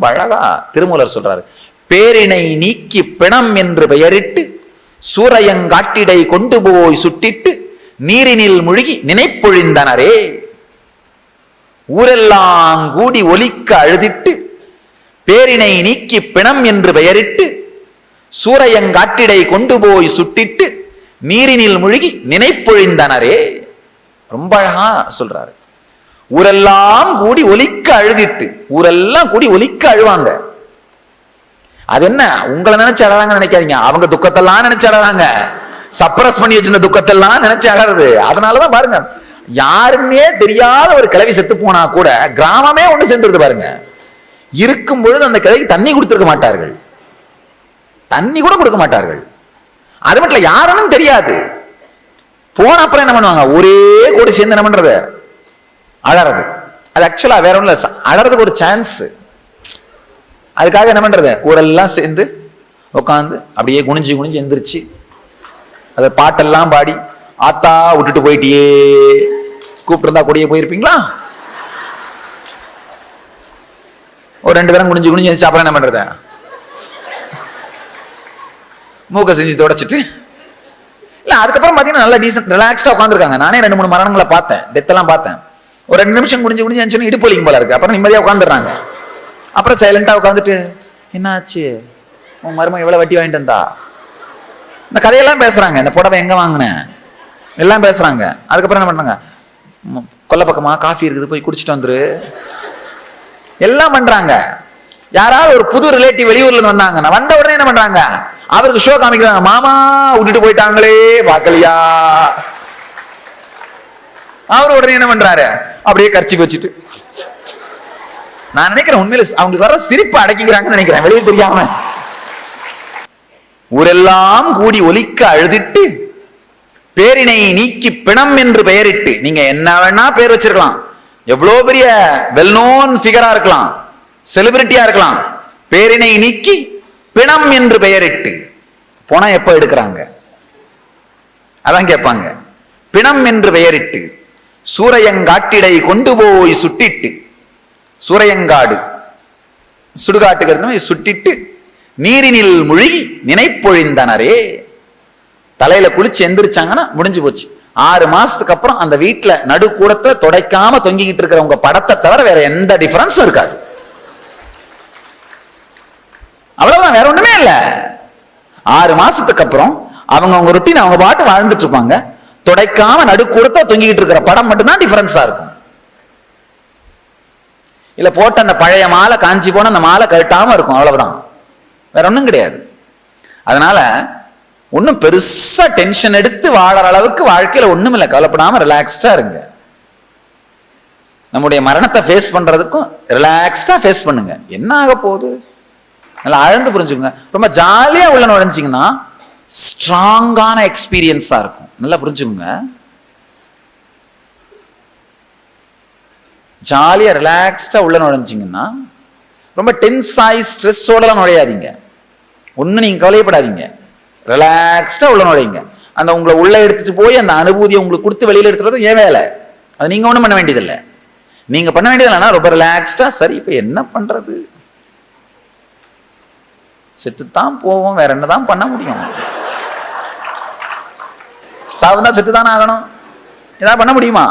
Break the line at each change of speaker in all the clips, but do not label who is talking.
அழகா திருமூலர் சொல்றாரு, பேரினை நீக்கி பிணம் என்று பெயரிட்டு சூரையங்காட்டிடை கொண்டு போய் சுட்டிட்டு நீரினில் முழுகி நினைப்பொழிந்தனரே. ஊரெல்லாம் கூடி ஒலிக்க அழுதிட்டு பேரினை நீக்கி பிணம் என்று பெயரிட்டு சூரையங்காட்டிடை கொண்டு போய் சுட்டிட்டு நீரினில் முழுகி நினைப்பொழிந்தனரே. ரொம்ப அழகா சொல்றாரு. ஊரெல்லாம் கூடி ஒலிக்க அழுதிட்டு, ஊரெல்லாம் கூடி ஒலிக்க அழுவாங்க. அது என்ன, உங்களை நினைச்சு அழறாங்கன்னு நினைக்காதீங்க, அவங்க துக்கத்தெல்லாம் நினைச்சு அழறாங்க. சப்ரஸ் பண்ணி வச்சிருந்த துக்கத்தெல்லாம் நினைச்சு அழறது. அதனாலதான் பாருங்க, யாருன்னே தெரியாத ஒரு கிழவி செத்து போனா கூட கிராமமே ஒண்ணு சேர்ந்துருது பாருங்க. இருக்கும் பொழுது அந்த கிழவிக்கு தண்ணி கொடுத்திருக்க மாட்டார்கள், தண்ணி கூட கொடுக்க மாட்டார்கள். அது மட்டும் இல்ல, யாருன்னு தெரியாது. போன அப்புறம் என்ன பண்ணுவாங்க, ஒரே கூட சேர்ந்து என்ன பண்றது, அழறது. அது ஆக்சுவலா வேற ஒண்ணும் இல்ல, அழறதுக்கு ஒரு சான்ஸ். அதுக்காக என்ன பண்றது, ஊரெல்லாம் சேர்ந்து உட்காந்து அப்படியே குனிஞ்சு குனிஞ்சு எந்திரிச்சு அதை பாட்டெல்லாம் பாடி, ஆத்தா விட்டுட்டு போயிட்டியே, கூப்பிட்டு இருந்தா கூடயே போயிருப்பீங்களா? ஒரு 2 தரம் குனிஞ்சு குனிஞ்சு எந்திரிச்சு அப்புறம் என்ன பண்றது, மூக்க செஞ்சு தொடச்சிட்டு இல்ல. அதுக்கப்புறம் பாத்தீங்கன்னா நல்லா டீசென்ட் ரிலாக்ஸ்டா உட்காந்துருக்காங்க. நானே 2-3 மரணங்களை பார்த்தேன், டெத் எல்லாம் பார்த்தேன். ஒரு 2 நிமிஷம் குனிஞ்சு குனிஞ்சு எந்திரிச்சு இடுப்பு வலிக்கும் போல இருக்கு, அப்புறம் நிம்மதியா உட்காந்துடுறாங்க. அப்புறம் சைலண்டா உட்காந்துட்டு, என்ன ஆச்சு, உன் மருமக எவ்வளவு வட்டி வாங்கிட்டு வந்தா, இந்த கதையெல்லாம் பேசுறாங்க. இந்த புடவை எங்க வாங்கினேன் எல்லாம் பேசுறாங்க. அதுக்கப்புறம் என்ன பண்றாங்க, கொல்ல பக்கமா காஃபி இருக்குது போய் குடிச்சிட்டு வந்துரு, எல்லாம் பண்றாங்க. யாராவது ஒரு புது ரிலேட்டிவ் வெளியூர்ல இருந்து வந்தாங்க, வந்த உடனே என்ன பண்றாங்க, அவருக்கு ஷோ காமிக்கிறாங்க. மாமா விட்டுட்டு போயிட்டாங்களே பாக்கலையா. அவரு உடனே என்ன பண்றாரு, அப்படியே கர்ச்சிக்கு வச்சுட்டு, நான் நினைக்கிறேன் உண்மையில அவங்களுக்கு வர சிரிப்பு அடக்கிக்கிறாங்கன்னு நினைக்கிறேன், வெளியே தெரியாம. ஊரெல்லாம் கூடி ஒலிக்க அழுதிட்டு பேரினை நீக்கி பிணம் என்று பெயரிட்டு. நீங்க என்ன வேணா பேர் வச்சிருக்கலாம், எவ்வளவு பெரிய வெல் நோன் ஃபிகரா இருக்கலாம், செலிபிரிட்டியா இருக்கலாம், பேரினை நீக்கி பிணம் என்று பெயரிட்டு. போனா எப்ப எடுக்கிறாங்க அதான் கேட்பாங்க. பிணம் என்று பெயரிட்டு சூரையங்காட்டிடை கொண்டு போய் சுட்டிட்டு, சூரையங்காடு சுடுகாட்டுக்கு சுட்டிட்டு நீரினில் முழுகி நினைப்பொழிந்தனரே. தலையில குளிச்சு எந்திரிச்சாங்கன்னா முடிஞ்சு போச்சு. 6 மாசத்துக்கு அப்புறம் அந்த வீட்டுல நடுக்கூடத்தை தொடைக்காம தொங்கிக்கிட்டு இருக்கிற உங்க படத்தை தவிர வேற எந்த டிஃபரன்ஸும் இருக்காது. அவ்வளவுதான், வேற ஒண்ணுமே இல்ல. 6 மாசத்துக்கு அப்புறம் அவங்க ரொட்டீன் அவங்க பாட்டு வாழ்ந்துட்டு இருப்பாங்க. தொடைக்காம நடுக்கூடத்தை தொங்கிக்கிட்டு இருக்கிற படம் மட்டும்தான் டிஃபரன்ஸா இருக்கும். இல்ல போட்ட அந்த பழைய மாலை காஞ்சி போன அந்த மாலை கழட்டாம இருக்கும், அவ்வளவுதான், வேற ஒண்ணும் கிடையாது. அதனால ஒன்னும் பெருசா டென்ஷன் எடுத்து வாழற அளவுக்கு வாழ்க்கையில ஒண்ணும் இல்லை. கவலைப்படாம ரிலாக்ஸ்டா இருங்க. நம்முடைய மரணத்தை ஃபேஸ் பண்றதுக்கும் ரிலாக்ஸ்டா ஃபேஸ் பண்ணுங்க. என்ன ஆக போகுது, நல்லா ஆழ்ந்து புரிஞ்சுங்க. ரொம்ப ஜாலியா உள்ள நுழைஞ்சிங்கன்னா ஸ்ட்ராங்கான எக்ஸ்பீரியன்ஸா இருக்கும். நல்லா புரிஞ்சுங்க. ஜாலியா ரிலாக்ஸ்டா உள்ள நுழைஞ்சிங்கன்னா, ரொம்ப டென்ஸ் ஆகி ஸ்ட்ரெஸ்ஸோடலாம் நுழையாதீங்க. ஒன்னும் நீங்க கவலைப்படாதீங்க, ரிலாக்ஸ்டா உள்ள நுழைங்க. அந்த உங்களை உள்ள எடுத்துட்டு போய் அந்த அனுபூதியை உங்களுக்கு கொடுத்து வெளியில எடுத்துறது ஏன் வேலை. அது நீங்க ஒண்ணும் பண்ண வேண்டியதில்லை. நீங்க பண்ண வேண்டியதில்லைன்னா ரொம்ப ரிலாக்ஸ்டா, சரி இப்ப என்ன பண்றது, செத்துத்தான் போவோம், வேற என்னதான் பண்ண முடியும், சாவுதான் செத்துதானே ஆகணும், ஏதாவது பண்ண முடியுமா,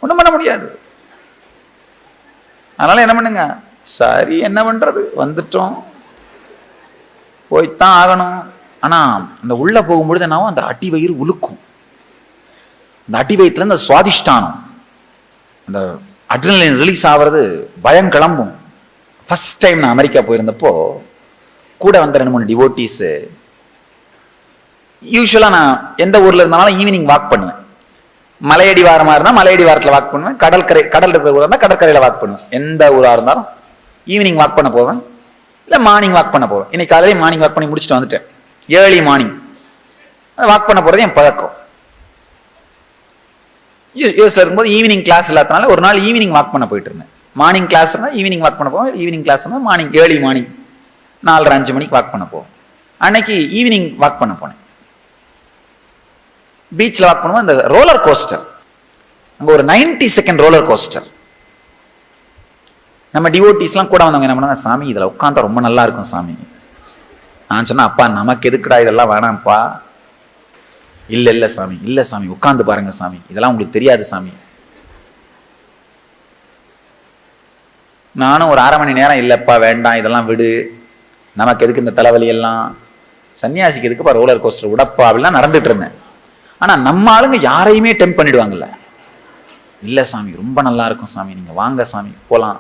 ஒண்ணும் பண்ண முடியாது. அதனால என்ன பண்ணுங்க, சரி என்ன பண்றது, வந்துட்டோம் போய்த்தான் ஆகணும். ஆனா அந்த உள்ள போகும்பொழுது என்னவோ அந்த அடி வயிறு உழுக்கும். அந்த அடி வயிற்றுல இருந்து சுவாதிஷ்டானம், அந்த அட்ரினலின் ரிலீஸ் ஆகிறது, பயம் கிளம்பும். ஃபர்ஸ்ட் டைம் நான் அமெரிக்கா போயிருந்தப்போ கூட வந்த 2-3 டிவோட்டீஸ், யூஸ்வலா நான் எந்த ஊர்ல இருந்தாலும் ஈவினிங் வாக் பண்ணுவேன். மலையடி வாரமா இருந்தா மலையடி வாரத்துல வாக் பண்ணுவேன், கடல் இருக்கிற ஊரா இருந்தா கடற்கரையில வாக் பண்ணுவேன். எந்த ஊரா இருந்தாலும் ஈவினிங் வாக் பண்ண போவேன், இல்ல மார்னிங் வாக் பண்ண போவேன். இன்னைக்கு காலையில மார்னிங் வாக் பண்ணி முடிச்சுட்டு வந்துட்டேன். ஏர்லி மார்னிங் வாக் பண்ண போறது என் பழக்கம். யூஎஸ்ல இருக்கும்போது ஈவினிங் கிளாஸ் இல்லாதனால ஒரு நாள் ஈவினிங் வாக் பண்ண போயிட்டு இருந்தேன். மார்னிங் கிளாஸ் இருந்தா ஈவினிங் வாக் பண்ண போவேன், ஈவினிங் கிளாஸ் இருந்தா மார்னிங் ஏர்லி மார்னிங் 4:30-5 மணிக்கு வாக் பண்ண போவோம். அன்னைக்கு ஈவினிங் வாக் பண்ண போனேன். பீச்சில் வாக் பண்ணுவோம். அந்த ரோலர் கோஸ்டர், அங்கே ஒரு 90 செகண்ட் ரோலர் கோஸ்டர், நம்ம டிவோட்டிஸ்லாம் கூட வந்தவங்க என்ன பண்ணாங்க, சாமி இதில் உட்காந்தா ரொம்ப நல்லா இருக்கும் சாமி. நான் சொன்னேன், அப்பா நமக்கு எதுக்குடா இதெல்லாம் வேணாம்ப்பா. இல்லை இல்லை சாமி, இல்லை சாமி உட்காந்து பாருங்க சாமி, இதெல்லாம் உங்களுக்கு தெரியாது சாமி. நானும் ஒரு 1/2 மணி நேரம், இல்லைப்பா வேண்டாம் இதெல்லாம் விடு, நமக்கு எதுக்கு இந்த தலைவலி எல்லாம், சன்னியாசிக்கு எதுக்குப்பா ரோலர் கோஸ்டர் விடப்பா அப்படிலாம் நடந்துட்டு இருந்தேன். ஆனால் நம்ம ஆளுங்க யாரையுமே டெம்ப் பண்ணிடுவாங்கல்ல. இல்லை சாமி ரொம்ப நல்லா இருக்கும் சாமி, நீங்கள் வாங்க சாமி போகலாம்.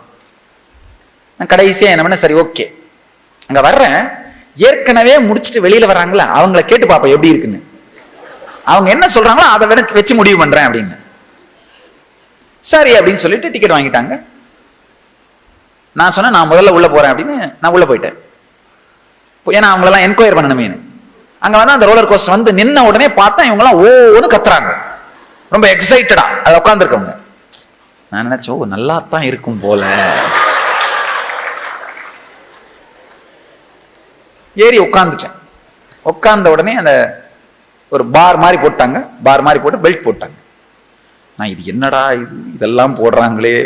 நான் கடைசியாக என்ன பண்ண, சரி ஓகே அங்கே வர்றேன். ஏற்கனவே முடிச்சுட்டு வெளியில் வர்றாங்களா, அவங்கள கேட்டு பார்ப்போம் எப்படி இருக்குன்னு. அவங்க என்ன சொல்கிறாங்களோ அதை வச்சு முடிவு பண்ணுறேன் அப்படின்னு. சரி அப்படின்னு சொல்லிட்டு டிக்கெட் வாங்கிட்டாங்க. நான் சொன்னேன், நான் முதல்ல உள்ளே போகிறேன் அப்படின்னு. நான் உள்ளே போயிட்டேன். ஏன்னா அவங்களெல்லாம் என்கொயர் பண்ணணுமே. அங்கே வந்து அந்த ரோலர் கோஸ்டர் வந்து நின்ன உடனே பார்த்தா இவங்கெல்லாம் ஓன்னு கத்துறாங்க, ரொம்ப எக்ஸைட்டடா அதை உட்காந்துருக்கவங்க. நான் நினைச்சேன், ஓ நல்லா தான் இருக்கும் போல. ஏறி உட்காந்துட்டேன். உட்கார்ந்த உடனே அந்த ஒரு பார் மாதிரி போட்டாங்க, பார் மாதிரி போட்டு பெல்ட் போட்டாங்க. நான் இது என்னடா இதெல்லாம் போடுறாங்களே.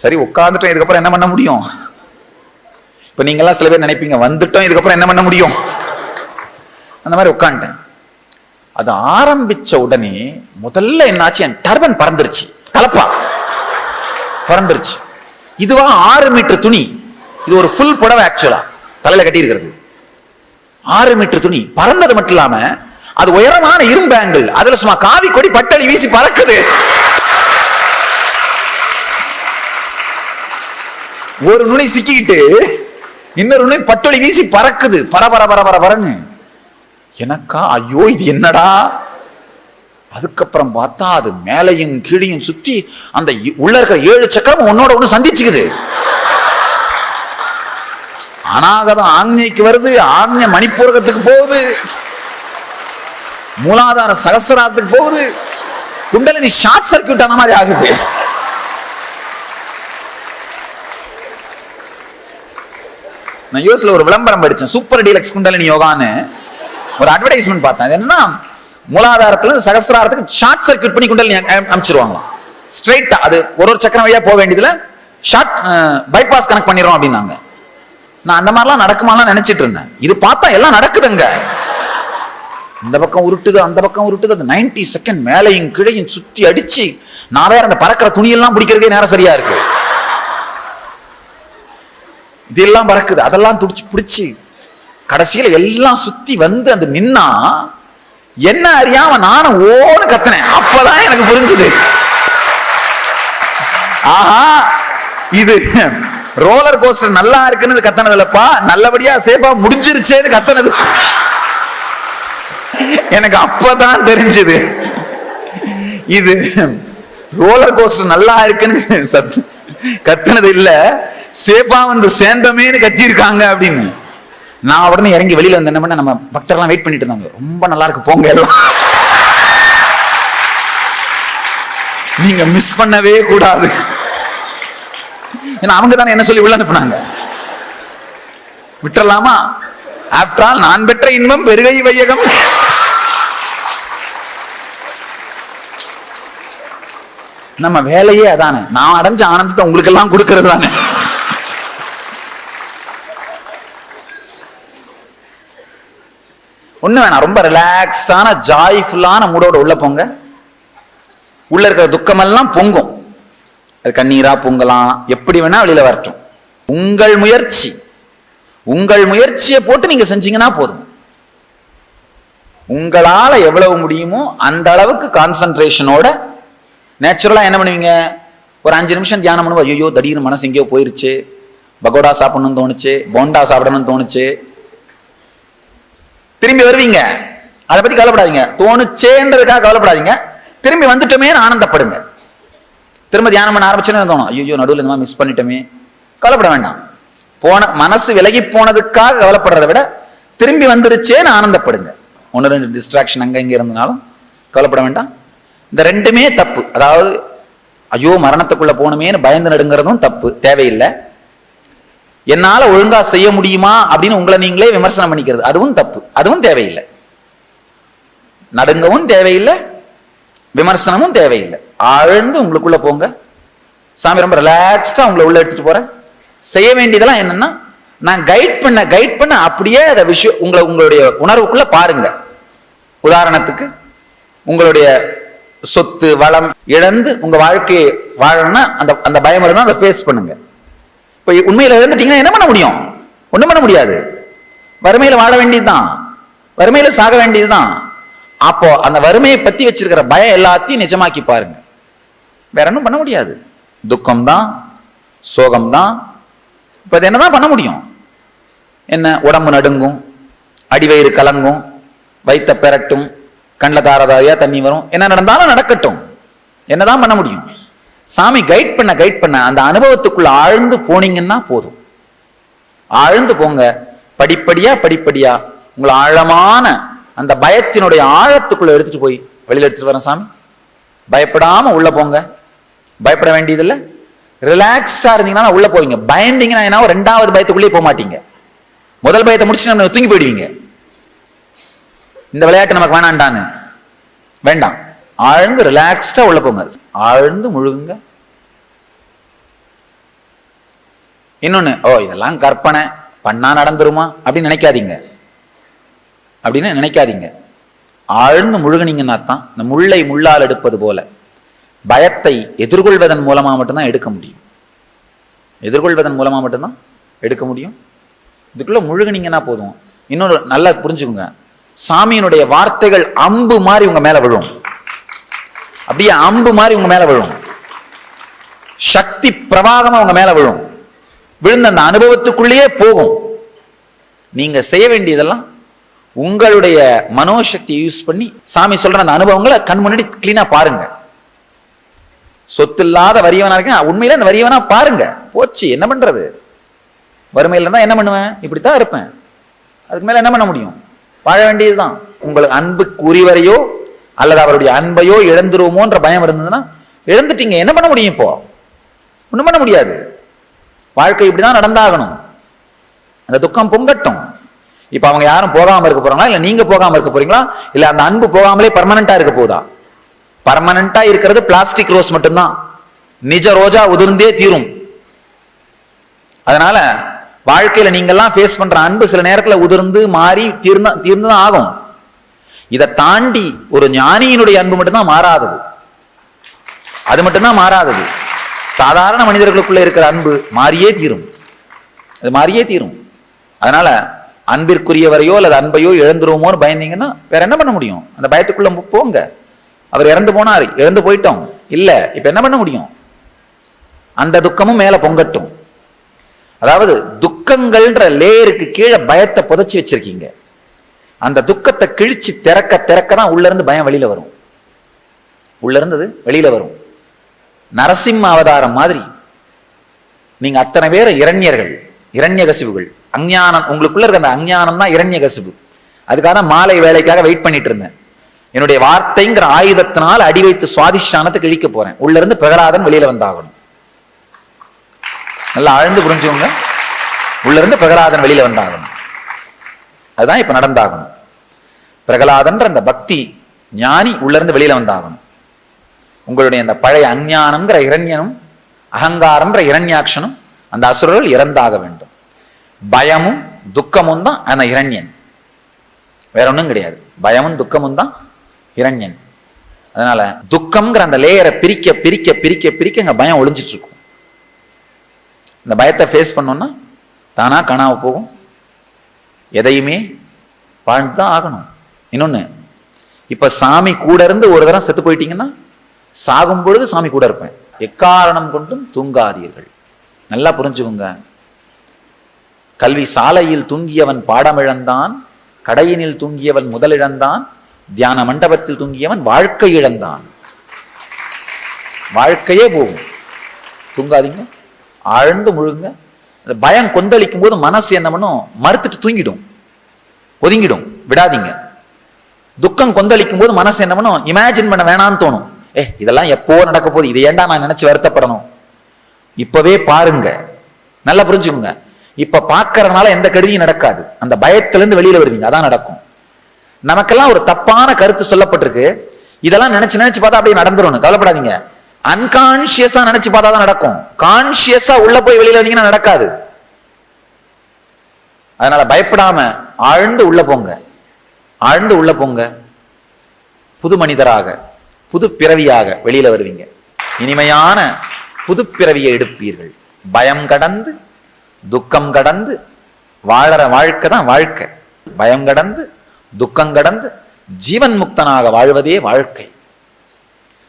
சரி உட்காந்துட்டோம், இதுக்கப்புறம் என்ன பண்ண முடியும்? இப்போ நீங்கள்லாம் சில பேர் நினைப்பீங்க, வந்துட்டோம் இதுக்கப்புறம் என்ன பண்ண முடியும், அந்த மாதிரி உட்காந்துட்டேன். அது ஆரம்பிச்ச உடனே முதல்ல என்னாச்சு, என் டர்பன் பறந்துருச்சு, கலப்பா பறந்துருச்சு. இதுவா 6 மீட்டர் துணி, இது ஒரு ஃபுல் புடவை ஆக்சுவலா தலையில கட்டி இருக்கிறது. 6 மீட்டர் துணி பறந்தது மட்டும் இல்லாம அது உயரமான இரும்பு ஆங்கிள், அதுல சும்மா காவி கொடி பட்டளி வீசி பறக்குது. ஒரு நுனி சிக்கிட்டு இன்னொரு நுனி பட்டொலி வீசி பறக்குது, பரபர பரபர பரன்னு. எனக்கா ஐயோ இது என்னடா. அதுக்கப்புறம் பார்த்தா அது மேலையும் கீழையும் சுத்தி அந்த உள்ள இருக்கிற 7 சக்கரம் ஒன்னோட ஒண்ணு சந்திச்சுக்குது. அநாகதம் ஆக்ஞைக்கு வருது, ஆக்ஞை மணிப்பூரகத்துக்கு போகுது, மூலாதார சகசிராத்துக்கு போகுது, குண்டலினி ஷார்ட் சர்க்கியூட் ஆன மாதிரி ஆகுது. நான் யூஎஸ்ல ஒரு விளம்பரம் படிச்சேன், சூப்பர் டீலக்ஸ் குண்டலினி யோகான்னு ஒரு அட்வர்டைஸ்மெண்ட் பார்த்தேன். அது என்னன்னா, மூலாதாரத்துல சகசிராரத்துக்கு ஷார்ட் சர்க்கியூட் பண்ணி குண்டலினி அமைச்சிருவாங்களாம். ஸ்ட்ரைட்டா அது ஒரு சக்கரம் வழியா போக வேண்டியதுல ஷார்ட் பைபாஸ் கனெக்ட் பண்ணிடுறோம் அப்படின்னாங்க. நான் அந்த மாதிரிலாம் நடக்குமாலாம் நினைச்சிட்டு இருந்தேன். இது பார்த்தா எல்லாம் நடக்குதுங்க. இந்த பக்கம் உருட்டுது, அந்த பக்கம் உருட்டுது. அது 90 செகண்ட் மேலையும் கீழையும் சுத்தி அடிச்சு, நான் வேற அந்த பறக்கிற துணியெல்லாம் பிடிக்கிறதே நேரம் சரியா இருக்கு. இதெல்லாம் பறக்குது, அதெல்லாம் துடிச்சு பிடிச்சு கடைசியில எல்லாம் சுத்தி வந்து அந்த நின்னா என்ன அறியாம நானும் ஓன்னு கத்தினேன். அப்பதான் எனக்கு புரிஞ்சுது, ஆஹா இது ரோலர் கோஸ்டர் நல்லா இருக்குன்னு கத்தனது இல்லப்பா, நல்லபடியா சேஃபா முடிஞ்சிருச்சேன்னு கத்தனது. எனக்கு அப்பதான் தெரிஞ்சது, இது ரோலர் கோஸ்டர் நல்லா இருக்குன்னு கத்தனது இல்ல, சேஃபா வந்து சேர்ந்தமேன்னு கத்திருக்காங்க அப்படின்னு. நான் உடனே இறங்கி வெளியில வந்து என்ன பண்ண, நம்ம பக்தர்லாம் வெயிட் பண்ணிட்டு இருந்தாங்க. ரொம்ப நல்லா இருக்கு போங்க எல்லாம், நீங்க மிஸ் பண்ணவே கூடாது. ஏன்னா அவங்க தானே என்ன சொல்லி உள்ள அனுப்புனாங்க. விட்டுறலாமா? ஆஃப்டர் ஆல் நான் பெற்ற இன்பம் பெருகை வையகம். நம்ம வேலையே அதானே, நான் அடைஞ்ச ஆனந்தத்தை உங்களுக்கு எல்லாம் கொடுக்கறது தானே. ஒண்ணு வேணாம், ரொம்ப ரிலாக்ஸ்டான ஜாய்ஃபுல்லான மூடோட உள்ள போங்க. உள்ள இருக்கிற துக்கமெல்லாம் பொங்கும். அது கண்ணீரா பொங்கலாம், எப்படி வேணா வெளியில வரட்டும். உங்கள் முயற்சி, உங்கள் முயற்சியை போட்டு நீங்க செஞ்சீங்கன்னா போதும். உங்களால எவ்வளவு முடியுமோ அந்த அளவுக்கு கான்சென்ட்ரேஷனோட நேச்சுரலா என்ன பண்ணுவீங்க, ஒரு 5 நிமிஷம் தியானம் பண்ணுவோம். ஐயோ திடீர்னு மனசு எங்கேயோ போயிருச்சு, பகோடா சாப்பிடணும்னு தோணுச்சு, போண்டா சாப்பிடணும்னு தோணுச்சு, திரும்பி வருவீங்க. அதை பத்தி கவலைப்படாதீங்க, தோணுச்சேன்றதுக்காக கவலைப்படாதீங்க, திரும்பி வந்துட்டோமே ஆனந்தப்படுங்க. திரும்ப தியானம் பண்ண ஆரம்பிச்சுன்னு தோணும், ஐயோ நடுவில் இந்த மாதிரி மிஸ் பண்ணிட்டோமே, கவலைப்பட வேண்டாம். போன மனசு விலகி போனதுக்காக கவலைப்படுறதை விட திரும்பி வந்துருச்சேன்னு ஆனந்தப்படுங்க. 1-2 டிஸ்ட்ராக்ஷன் அங்க இங்க இருந்தனாலும் கவலைப்பட வேண்டாம். இந்த ரெண்டுமே தப்பு. அதாவது ஐயோ மரணத்துக்குள்ள போகணுமேனு பயந்து நடுங்கிறதும் தப்பு, தேவையில்லை. என்னால ஒழுங்கா செய்ய முடியுமா அப்படின்னு உங்களை நீங்களே விமர்சனம் பண்ணிக்கிறது, அதுவும் தப்பு, அதுவும் தேவையில்லை. நடுங்கவும் தேவையில்லை, விமர்சனமும் தேவையில்லை. ஆழ்ந்து உங்களுக்குள்ள போங்க, சாமி ரொம்ப ரிலாக்ஸ்டா உங்களை உள்ள எடுத்துட்டு போறேன். செய்ய வேண்டியதெல்லாம் என்னன்னா, நான் கைட் பண்ண அப்படியே அதை விஷயம் உங்களுடைய உணர்வுக்குள்ள பாருங்க. உதாரணத்துக்கு, உங்களுடைய சொத்து வளம் இழந்து உங்க வாழ்க்கையை வாழணும்னா அந்த பயம் இருந்தா அதை ஃபேஸ் பண்ணுங்க. இப்ப உண்மையில இழந்துட்டீங்கன்னா என்ன பண்ண முடியும்? ஒண்ணும் பண்ண முடியாது. வறுமையில வாழ வேண்டியதுதான், வறுமையில சாக வேண்டியதுதான். அப்போ அந்த வறுமையை பத்தி வச்சிருக்கிற பயம் எல்லாத்தையும் நிஜமாக்கி பாருங்க. வேற ஒன்றும் பண்ண முடியாது. துக்கம்தான், சோகம்தான். இப்ப அது என்னதான் பண்ண முடியும்? என்ன, உடம்பு நடுங்கும், அடிவயிறு கலங்கும், வைத்த பெரட்டும், கண்ணில் தாரதாரியா தண்ணி வரும். என்ன நடந்தாலும் நடக்கட்டும், என்னதான் பண்ண முடியும்? சாமி கைட் பண்ண அந்த அனுபவத்துக்குள்ள ஆழ்ந்து போனீங்கன்னா போதும். ஆழ்ந்து போங்க. படிப்படியா உங்களை ஆழமான அந்த பயத்தினுடைய ஆழத்துக்குள்ள எடுத்துட்டு போய் வெளியில எடுத்துட்டு வரேன் சாமி. பயப்படாம உள்ள போங்க. பயப்பட வேண்டியதில்லை. ரிலாக்ஸ்டா இருந்தீங்கன்னா உள்ள போவீங்க. பயந்தீங்கன்னா என்ன, ரெண்டாவது பயத்துக்குள்ளேயே போக மாட்டீங்க. முதல் பயத்தை முடிச்சு நம்ம தூங்கி போயிடுவீங்க. இந்த விளையாட்டு நமக்கு வேணாண்டான்னு வேண்டாம். ஆழ்ந்து ரிலாக்ஸ்டா உள்ள போங்க. ஆழ்ந்து முழுகுங்க. இன்னொன்னு, இதெல்லாம் கற்பனை, பண்ணா நடந்துருமா அப்படின்னு நினைக்காதீங்க. ஆழ்ந்து முழுகுனீங்கன்னா தான் இந்த முள்ளை முள்ளால் எடுப்பது போல பயத்தை எதிர்கொள்வதன் மூலமா மட்டும்தான் எடுக்க முடியும். இதுக்குள்ள முழுகுனீங்கன்னா போதும். இன்னொரு நல்லா புரிஞ்சுக்குங்க, சாமியினுடைய வார்த்தைகள் அம்பு மாதிரி உங்க மேல விழும். அப்படியே அம்பு மாதிரி உங்க மேல விழும். சக்தி பிரவாகமா உங்க மேல விழும். விழுந்த அந்த அனுபவத்துக்குள்ளேயே போகும். நீங்க செய்ய வேண்டியதெல்லாம் உங்களுடைய மனோசக்தியை யூஸ் பண்ணி சாமி சொல்ற அந்த அனுபவங்களை கண் முன்னாடி கிளீனா பாருங்க. சொத்து இல்லாத வறியவனா இருக்கேன், உண்மையில அந்த வறியவனா பாருங்க. போச்சு, என்ன பண்றது? வறுமையில இருந்தா என்ன பண்ணுவேன்? இப்படித்தான் இருப்பேன். அதுக்கு மேல என்ன பண்ண முடியும்? வாழ வேண்டியதுதான். உங்களுக்கு அன்புக்கு உரியவரையோ அல்லது அவருடைய அன்பையோ இழந்துருவோமோன்ற பயம் இருந்ததுன்னா இழந்துட்டீங்க. என்ன பண்ண முடியும்? இப்போ ஒண்ணும் பண்ண முடியாது. வாழ்க்கை இப்படிதான் நடந்தாகணும். அந்த துக்கம் பொங்கட்டும். இப்ப அவங்க யாரும் போகாம இருக்க போறாங்களா, இல்ல நீங்க போகாம இருக்க போறீங்களா, இல்ல அந்த அன்பு போகாமலே பர்மனண்டா இருக்க போதா? பர்மனண்டா இருக்கிறது பிளாஸ்டிக் ரோஸ் மட்டும்தான். நிஜ ரோஜா உதிர்ந்தே தீரும். அதனால வாழ்க்கையில நீங்கெல்லாம் ஃபேஸ் பண்ற அன்பு சில நேரத்துல உதிர்ந்து மாறி தீர்ந்துதான் ஆகும். இதை தாண்டி ஒரு ஞானியினுடைய அன்பு மட்டும்தான் மாறாதது. அது மட்டும்தான் மாறாதது. சாதாரண மனிதர்களுக்குள்ள இருக்கிற அன்பு மாறியே தீரும். அது மாறியே தீரும். அதனால அன்பிற்குரியவரையோ அல்லது அன்பையோ இழந்துருவோமோன்னு பயந்தீங்கன்னா வேற என்ன பண்ண முடியும்? அந்த பயத்துக்குள்ள போங்க. அவர் இறந்து போனாரு, இறந்து போயிட்டோம், இல்ல இப்ப என்ன பண்ண முடியும்? அந்த துக்கமும் மேல பொங்கட்டும். அதாவது துக்கங்கள்ன்ற லேயருக்கு கீழே பயத்தை புதைச்சி வச்சிருக்கீங்க. அந்த துக்கத்தை கிழிச்சு திறக்க தான் உள்ள இருந்து பயம் வெளியில வரும். உள்ள இருந்தது வெளியில வரும். நரசிம்ம அவதாரம் மாதிரி நீங்க அத்தனை பேர் இரண்யர்கள், இரண்யகசிபுகள். அஞ்ஞானம் உங்களுக்குள்ள இருக்க அந்த அஞ்ஞானம் தான் இரண்யகசிபு. அதுக்காக தான் மாலை வேலைக்காக வெயிட் பண்ணிட்டு இருந்தேன். என்னுடைய வார்த்தைங்கிற ஆயுதத்தினால் அடி வைத்து சுவாதிஷ்டானத்துக்கு இழிக்க போறேன். உள்ள இருந்து பிரகலாதன் வெளியில வந்தாகணும். நல்லா ஆழ்ந்து புரிஞ்சுங்க. உள்ள இருந்து பிரகலாதன் வெளியில வந்தாகணும். அதுதான் இப்ப நடந்தாகணும். பிரகலாதன்ற அந்த பக்தி ஞானி உள்ள இருந்து வெளியில வந்தாகணும். உங்களுடைய அந்த பழைய அஞ்ஞானம்ங்கிற இரண்யனும் அகங்காரம்ன்ற இரண்யாட்சனும் அந்த அசுரர்கள் இறந்தாக வேண்டும். பயமும் துக்கமும் தான் அந்த இரண்யன், வேற ஒன்றும் கிடையாது. பயமும் துக்கமும் தான் இரண்யன். அதனால துக்கம்ங்கிற அந்த லேயரை பிரிக்க பிரிக்க பிரிக்க பிரிக்க அங்க பயம் ஒளிஞ்சிட்டு இருக்கும். இந்த பயத்தை ஃபேஸ் பண்ணோம்னா தானா காணாம போகும். எதையுமே வாழ்ந்துதான் ஆகணும். இன்னொன்னு, இப்ப சாமி கூட இருந்து ஒரு தரம் செத்து போயிட்டீங்கன்னா சாகும் பொழுது சாமி கூட இருப்பேன். எக்காரணம் கொண்டும் தூங்காதீர்கள். நல்லா புரிஞ்சுக்குங்க. கல்வி சாலையில் தூங்கியவன் பாடமிழந்தான், கடையினில் தூங்கியவன் முதலிழந்தான், தியான மண்டபத்தில் தூங்கியவன் வாழ்க்கை இழந்தான். வாழ்க்கையே போகும். தூங்காதீங்க, ஆழ்ந்து முழுங்க. அந்த பயம் கொந்தளிக்கும் போது மனசு என்ன பண்ணும்? மறுத்துட்டு தூங்கிடும், ஒதுங்கிடும். விடாதீங்க. துக்கம் கொந்தளிக்கும் போது மனசு என்ன பண்ணும்? இமேஜின் பண்ண வேணான்னு தோணும். இதெல்லாம் எப்போ நடக்க போகுது, இதை ஏண்டா நான் நினைச்சு வருத்தப்படணும்? இப்பவே பாருங்க. நல்லா புரிஞ்சுக்கோங்க. இப்ப பாக்குறதுனால எந்த கெடுதியும் நடக்காது. அந்த பயத்திலிருந்து வெளியில வருவீங்க, அதான் நடக்கும். நமக்கெல்லாம் ஒரு தப்பான கருத்து சொல்லப்பட்டிருக்கு. இதெல்லாம் நினைச்சு நினைச்சு பார்த்தா அப்படியே நடந்துரும். கவலைப்படாதீங்க. அன்கான்சியஸா நினைச்சு பார்த்தா தான் நடக்கும். கான்சியஸா உள்ள போய் வெளியில வந்தீங்கன்னா நடக்காது. அதனால பயப்படாம ஆழ்ந்து உள்ள போங்க, ஆழ்ந்து உள்ள போங்க. புது மனிதராக, புது பிறவியாக வெளியில வருவீங்க. இனிமையான புது பிறவியை எடுப்பீர்கள். பயம் கடந்து, துக்கம் கடந்து வாழற வாழ்க்கை தான் வாழ்க்கை. பயம் கடந்து, துக்கம் கடந்து ஜீவன் முக்தனாக வாழ்வதே வாழ்க்கை.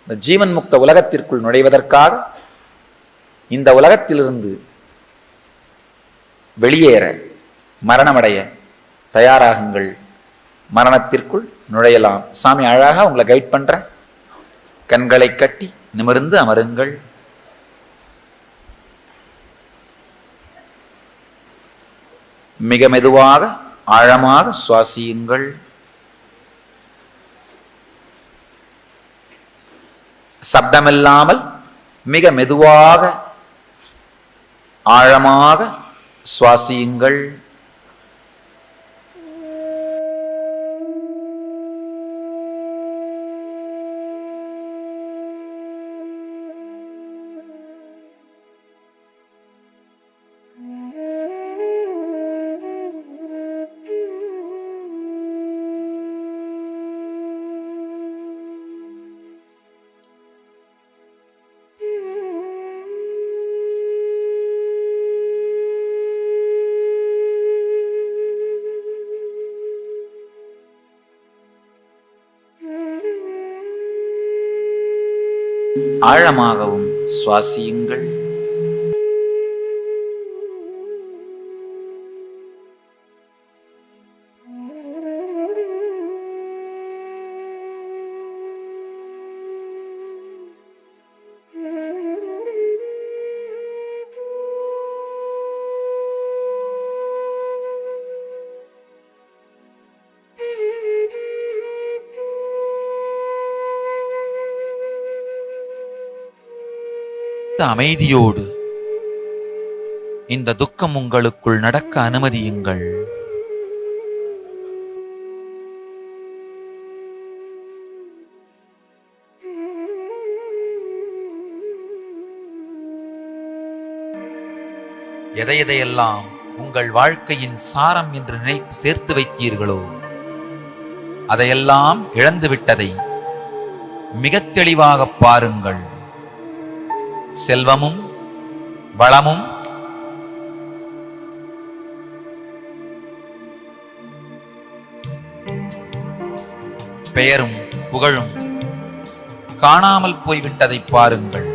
இந்த ஜீவன் முக்த உலகத்திற்குள் நுழைவதற்காக இந்த உலகத்திலிருந்து வெளியேற, மரணமடைய தயாராகுங்கள். மரணத்திற்குள் நுழையலாம். சாமி அழகா உங்களை கைட் பண்ற. கண்களை கட்டி நிமிர்ந்து அமருங்கள். மிக மெதுவாக ஆழமாக சுவாசியுங்கள். சப்தமில்லாமல் மிக மெதுவாக ஆழமாக சுவாசியுங்கள். ஆழமாகவும் சுவாசியுங்கள். அமைதியோடு இந்த துக்கம் உங்களுக்குள் நடக்க அனுமதியுங்கள். எதையெல்லாம் உங்கள் வாழ்க்கையின் சாரம் என்று நினைத்து சேர்த்து வைத்தீர்களோ அதையெல்லாம் இழந்துவிட்டதை மிக தெளிவாக பாருங்கள். செல்வமும் வளமும் பெயரும் புகழும் காணாமல் போய்விட்டதை பாருங்கள்.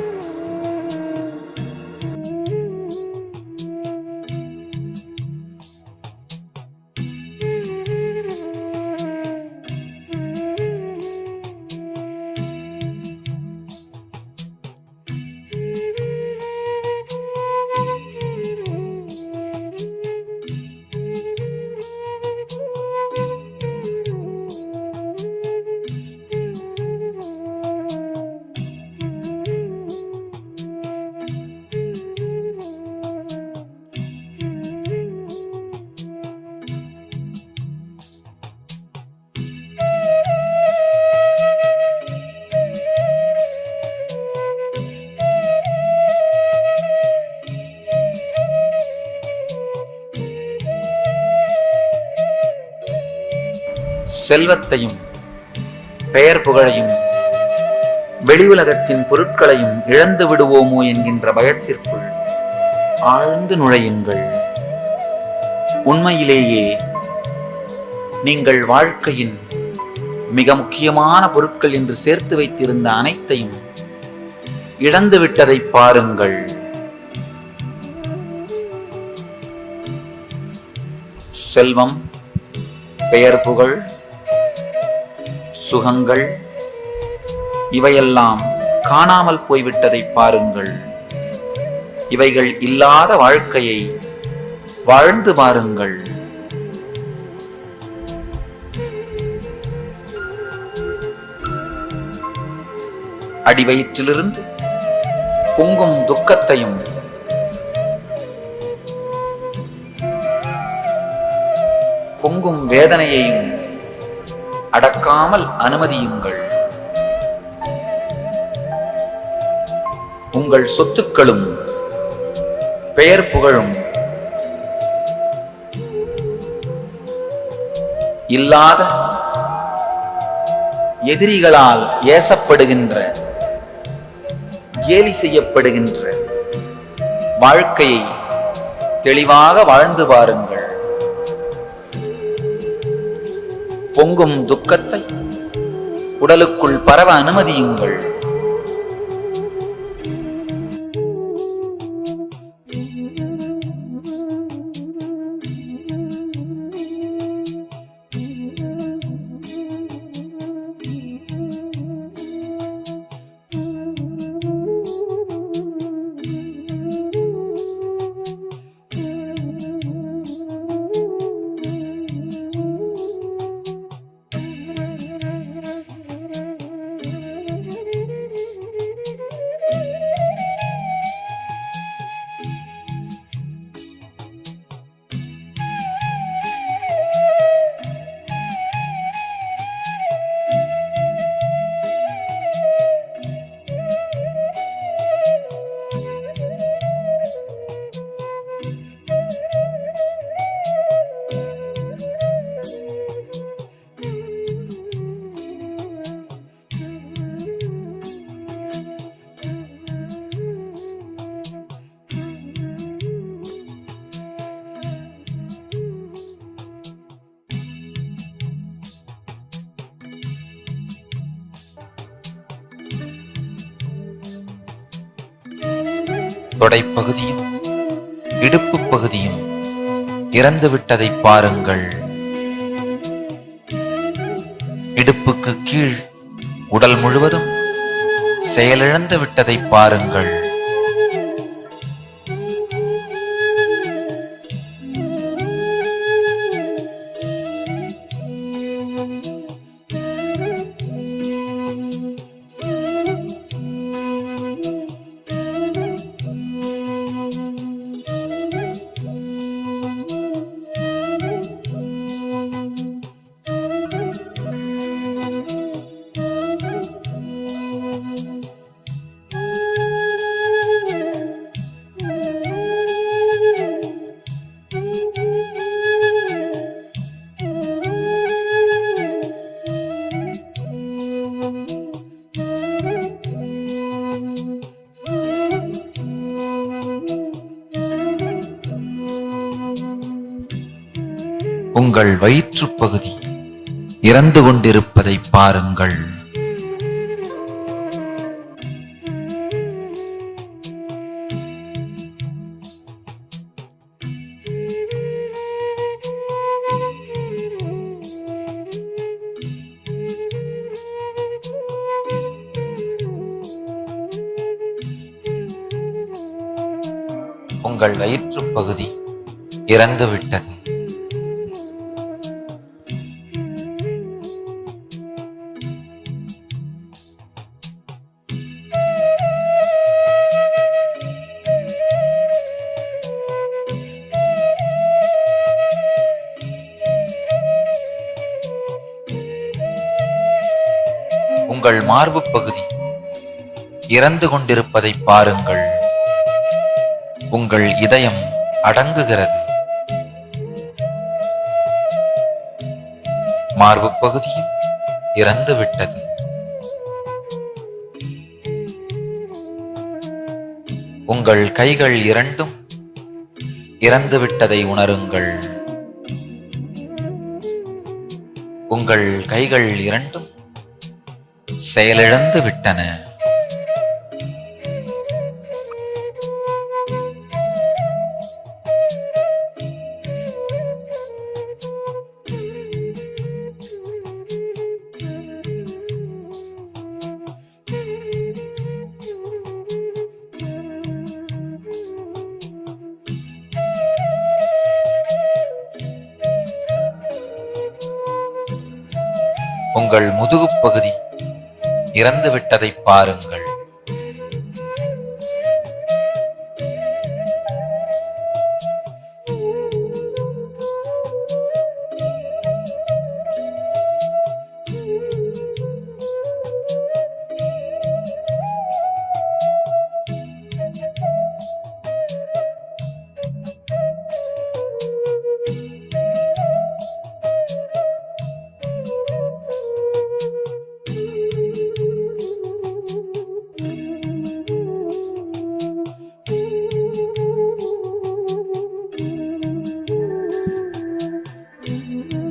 செல்வத்தையும் பெயர் புகழையும் வெளி உலகத்தின் பொருட்களையும் இழந்து விடுவோமோ என்கின்ற பயத்திற்குள் ஆழ்ந்து நுழையுங்கள். உண்மையிலேயே நீங்கள் வாழ்க்கையின் மிக முக்கியமான பொருட்கள் என்று சேர்த்து வைத்திருந்த அனைத்தையும் இழந்து விட்டதை பாருங்கள். செல்வம், பெயர் புகழ், சுகங்கள் இவையெல்லாம் காணாமல் போய்விட்டதை பாருங்கள். இவைகள் இல்லாத வாழ்க்கையை வாழ்ந்து பாருங்கள். அடிவயிற்றிலிருந்து பொங்கும் துக்கத்தையும் பொங்கும் வேதனையையும் அடக்காமல் அனுமதியுங்கள். உங்கள் சொத்துக்களும் பெயர் புகழும் இல்லாத எதிரிகளால் ஏசப்படுகின்ற கேலி செய்யப்படுகின்ற வாழ்க்கையை தெளிவாக வாழ்ந்து பாருங்கள். பொங்கும் துக்கத்தை உடலுக்குள் பரவ அனுமதியுங்கள். தொடைப்பகுதியும் இடுப்பு பகுதியும் இறந்துவிட்டதை பாருங்கள். இடுப்புக்கு கீழ் உடல் முழுவதும் செயலிழந்து விட்டதை பாருங்கள். உங்கள் வயிற்றுப் பகுதி இறந்து கொண்டிருப்பதை பாருங்கள். உங்கள் வயிற்றுப் பகுதி இறந்து விட்டது. உங்கள் மார்பு பகுதி இறந்து கொண்டிருப்பதை பாருங்கள். உங்கள் இதயம் அடங்குகிறது. மார்பு பகுதியும் இறந்து விட்டது. உங்கள் கைகள் இரண்டும் இறந்து விட்டதை உணருங்கள். உங்கள் கைகள் இரண்டும் செயலிழந்து விட்டன. உங்கள் முதுகுப் பகுதி இறந்து விட்டதை பாருங்கள்.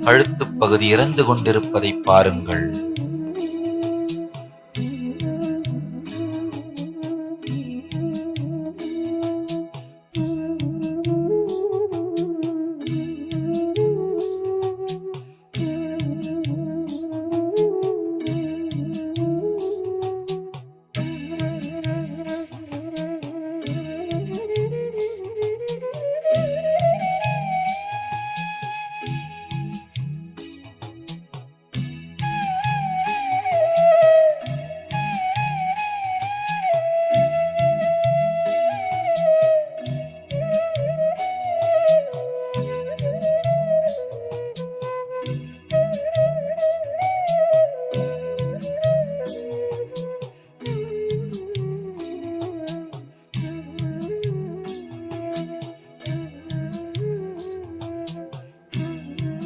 கழுத்துப் பகுதி இறந்து கொண்டிருப்பதை பாருங்கள்.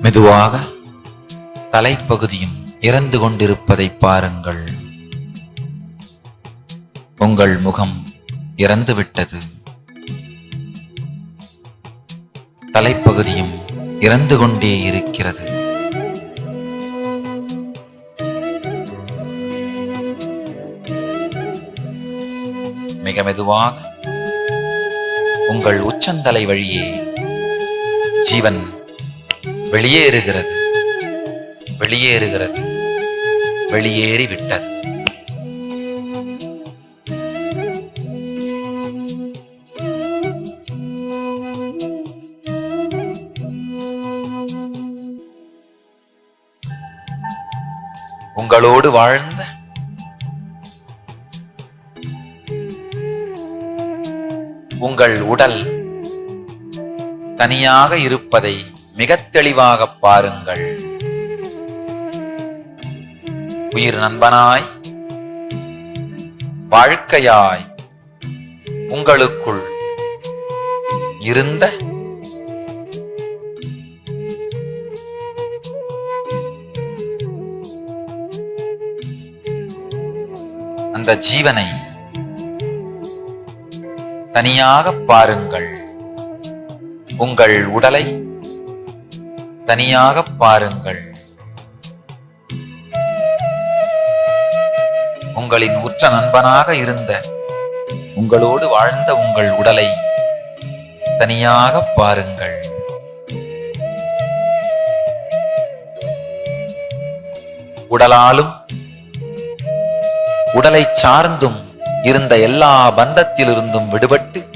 மெதுவாக தலைப்பகுதியும் இறந்து கொண்டிருப்பதை பாருங்கள். உங்கள் முகம் இறந்துவிட்டது. தலைப்பகுதியும் இறந்து கொண்டே இருக்கிறது. மிக மெதுவாக உங்கள் உச்சந்தலை வழியே ஜீவன் வெளியேறுகிறது, வெளியேறுகிறது, வெளியேறிவிட்டது. உங்களோடு வாழ்ந்த உங்கள் உடல் தனியாக இருப்பதை மிகத் தெளிவாக பாருங்கள். உயிர் நண்பனாய், வாழ்க்கையாய் உங்களுக்குள் இருந்த அந்த ஜீவனை தனியாக பாருங்கள். உங்கள் உடலை தனியாக பாருங்கள். உங்களின் உற்ற நண்பனாக இருந்த உங்களோடு வாழ்ந்த உங்கள் உடலை தனியாக பாருங்கள். உடலாலும் உடலை சார்ந்தும் இருந்த எல்லா பந்தத்திலிருந்தும் விடுபட்டு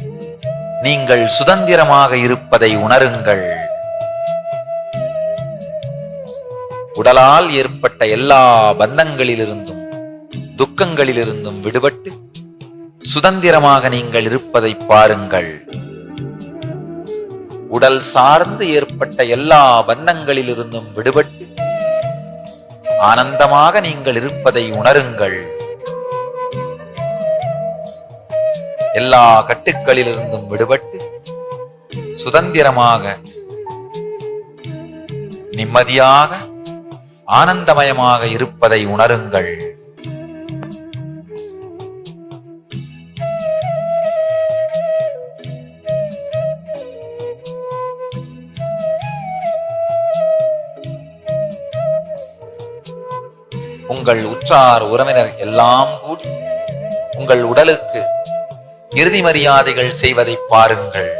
நீங்கள் சுதந்திரமாக இருப்பதை உணருங்கள். உடலால் ஏற்பட்ட எல்லா பந்தங்களிலிருந்தும் துக்கங்களிலிருந்தும் விடுபட்டு சுதந்திரமாக நீங்கள் இருப்பதை பாருங்கள். உடல் சார்ந்து ஏற்பட்ட எல்லா பந்தங்களிலிருந்தும் விடுபட்டு ஆனந்தமாக நீங்கள் இருப்பதை உணருங்கள். எல்லா கட்டுக்களிலிருந்தும் விடுபட்டு சுதந்திரமாக நிம்மதியாக ஆனந்தமயமாக இருப்பதை உணருங்கள். உங்கள் உற்றார் உறவினர் எல்லாம் கூடி உங்கள் உடலுக்கு இறுதி மரியாதைகள் செய்வதை பாருங்கள்.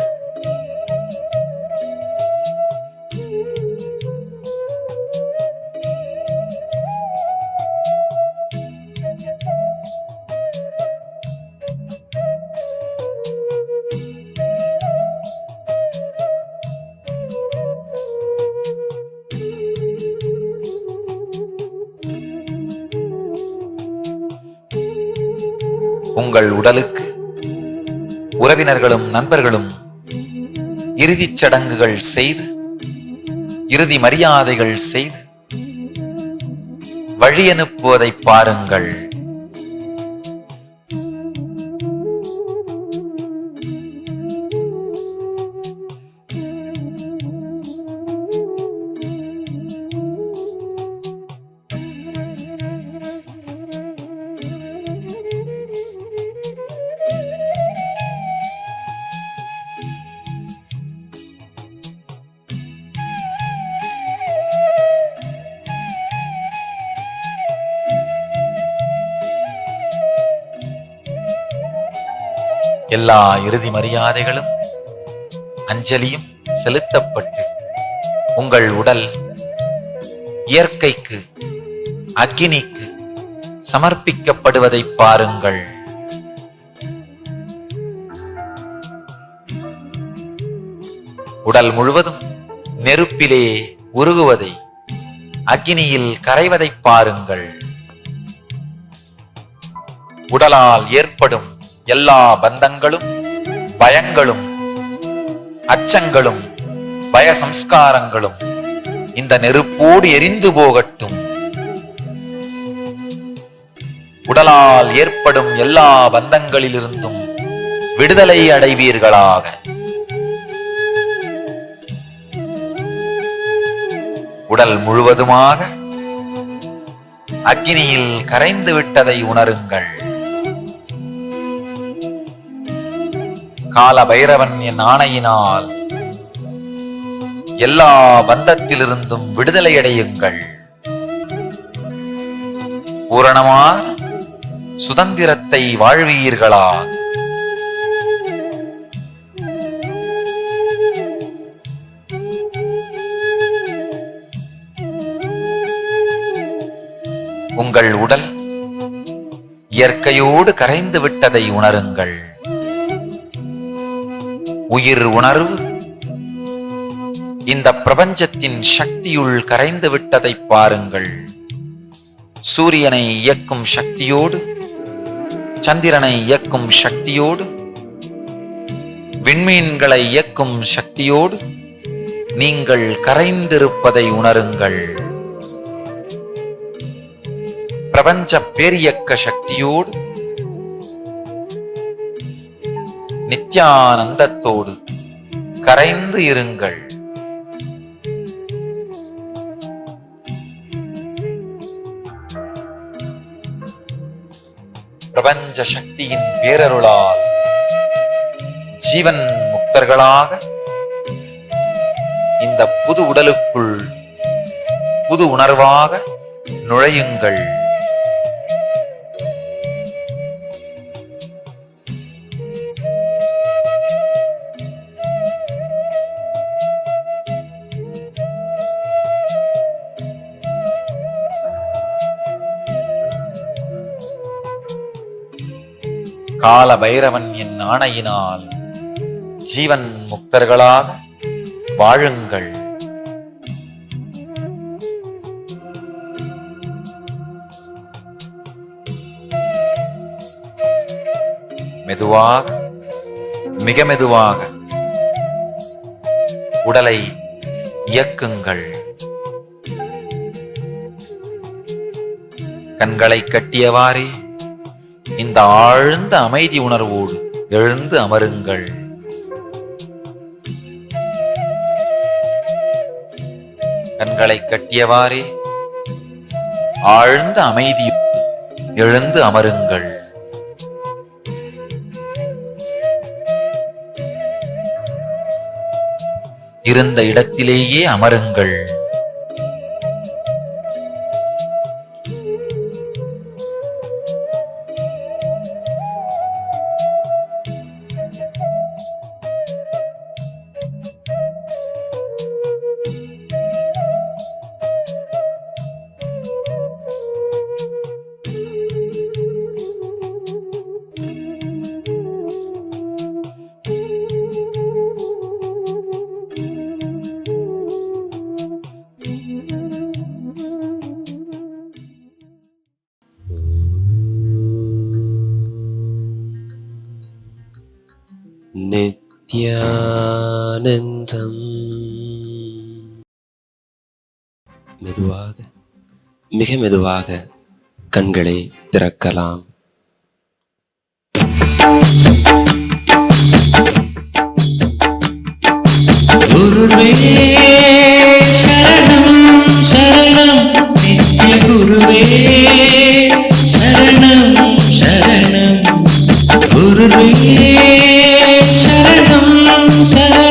உங்கள் உடலுக்கு உறவினர்களும் நண்பர்களும் இறுதிச் சடங்குகள் செய்து இறுதி மரியாதைகள் செய்து வழி அனுப்புவதை பாருங்கள். எல்லா இறுதி மரியாதைகளும் அஞ்சலியும் செலுத்தப்பட்டு உங்கள் உடல் இயற்கைக்கு, அக்கினிக்கு சமர்ப்பிக்கப்படுவதை பாருங்கள். உடல் முழுவதும் நெருப்பிலே உருகுவதை, அக்கினியில் கரைவதை பாருங்கள். உடலால் ஏற்படும் எல்லா பந்தங்களும், பயங்களும், அச்சங்களும், பய சம்ஸ்காரங்களும் இந்த நெருப்போடு எரிந்து போகட்டும். உடலால் ஏற்படும் எல்லா பந்தங்களிலிருந்தும் விடுதலை அடைவீர்களாக. உடல் முழுவதுமாக அக்கினியில் கரைந்து விட்டதை உணருங்கள். கால பைரவன் என் ஆணையினால் எல்லா பந்தத்திலிருந்தும் விடுதலை அடையுங்கள். பூரணமான சுதந்திரத்தை வாழ்வீர்களா. உங்கள் உடல் இயற்கையோடு கரைந்து விட்டதை உணருங்கள். உயிர் உணர்வு இந்த பிரபஞ்சத்தின் சக்தியுள் கரைந்து விட்டதை பாருங்கள். சூரியனை இயக்கும் சக்தியோடு, சந்திரனை இயக்கும் சக்தியோடு, விண்மீன்களை இயக்கும் சக்தியோடு நீங்கள் கரைந்திருப்பதை உணருங்கள். பிரபஞ்ச பேரியக்க சக்தியோடு, நித்யானந்தத்தோடு கரைந்து இருங்கள். பிரபஞ்ச சக்தியின் பேரருளால் ஜீவன் முக்தர்களாக இந்த புது உடலுக்குள் புது உணர்வாக நுழையுங்கள். கால பைரவன் என் ஆணையினால் ஜீவன் முக்தர்களாக வாழுங்கள். மெதுவாக, மிக மெதுவாக உடலை இயக்குங்கள். கண்களை கட்டியவாறே இந்த ஆழ்ந்த அமைதி உணர்வோடு எழுந்து அமருங்கள். கண்களை கட்டியவாறே ஆழ்ந்த அமைதியோடு எழுந்து அமருங்கள். இருந்த இடத்திலேயே அமருங்கள்.
நித்யானந்தம். மெதுவாக, மிக மெதுவாக கண்களை திறக்கலாம். குருவே சரணம் சரணம், நித்ய குருவே சரணம் சரணம், குருவே சரணம் சரணம்.